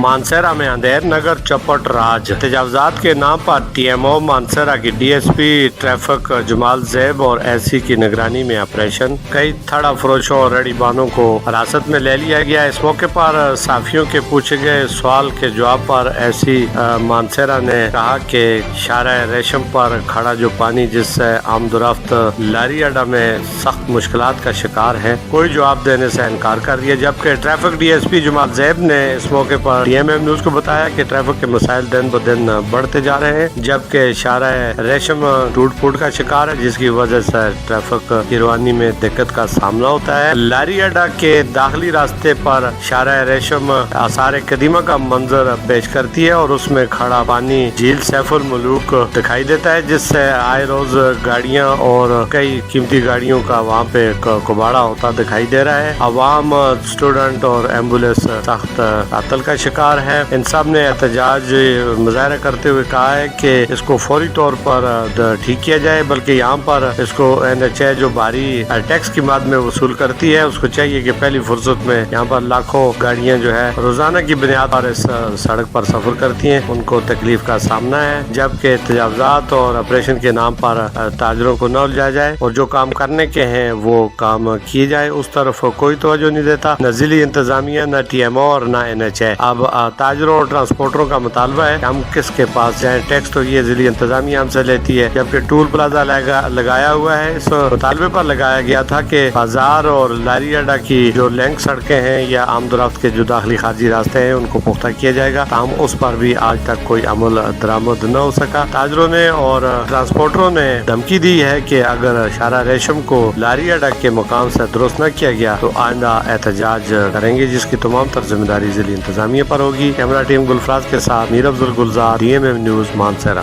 मानसरा में अंधेर नगर चौपट राज तजावजात के नाम पर TMO मानसरा की DSP ट्रैफिक जमाल ज़ैब और SC की निगरानी में ऑपरेशन। कई थड़ फरोशों और रड़ीबानों को हिरासत में ले लिया गया। इस मौके पर साफियों के पूछे गए सवाल के जवाब पर SC मानसरा ने कहा कि शारा रेशम पर खड़ा जो पानी जिससे आमदोरफ्त लारी अड्डा में सख्त मुश्किलात का शिकार है, कोई जवाब देने से इनकार कर दिया। जबकि ट्रैफिक DSP जमाल ज़ैब ने इस मौके पर TMM न्यूज को बताया कि ट्रैफिक के मसाइल दिन ब दिन बढ़ते जा रहे हैं, जबकि शारा रेशम टूट फूट का शिकार है, जिसकी वजह से ट्रैफिक की रवानी में दिक्कत का सामना होता है। लारी अड्डा के दाखिली रास्ते पर शारा रेशम आसार कदीमा का मंजर पेश करती है और उसमें खड़ा पानी झील सैफुल मुलूक दिखाई देता है, जिससे आए रोज गाड़ियां और कई कीमती गाड़ियों का वहाँ पे कुबाड़ा होता दिखाई दे रहा है। अवाम, स्टूडेंट और एम्बुलेंस सख्त तातल का शिकार है। इन सब ने एहतजाज मुजाहरा करते हुए कहा है कि इसको फौरी तौर पर ठीक किया जाए, बल्कि यहाँ पर इसको NHA जो भारी टैक्स की माद में वसूल करती है, उसको चाहिए कि पहली फुर्सत में यहाँ पर लाखों गाड़ियाँ जो है रोजाना की बुनियाद पर इस सड़क पर सफर करती हैं, उनको तकलीफ का सामना है। जबकि तजावजात और ऑपरेशन के नाम पर ताजरों को न उलझाया जाए और जो काम करने के हैं वो काम किए जाए, उस तरफ कोई तवज्जो नहीं देता, न जिली इंतजामिया, न TMO और न NHA। अब ताजरों और ट्रांसपोर्टरों का मुतालबा है कि हम किसके पास जाएं। टैक्स तो ये जिली इंतजामिया हमसे लेती है, जबकि टूल प्लाजा लगाया हुआ है। इस मुतालबे पर लगाया गया था कि बाजार और लारी अड्डा की जो लिंक सड़कें हैं या आमदोरफ्त के जो दाखिली खारजी रास्ते हैं उनको पुख्ता किया जाएगा। हम उस पर भी आज तक कोई अमल दरामद न हो सका। ताजरों ने और ट्रांसपोर्टरों ने धमकी दी है कि अगर शारा रेशम को लारी अड्डा के मुकाम से दुरुस्त न किया गया तो आइंदा एहतजाज करेंगे, जिसकी तमाम तर जिम्मेदारी जिली इंतजामिया पर होगी। कैमरा टीम गुलफराज के साथ मीर अब्दुल गुलजार, DMM न्यूज मानसरा।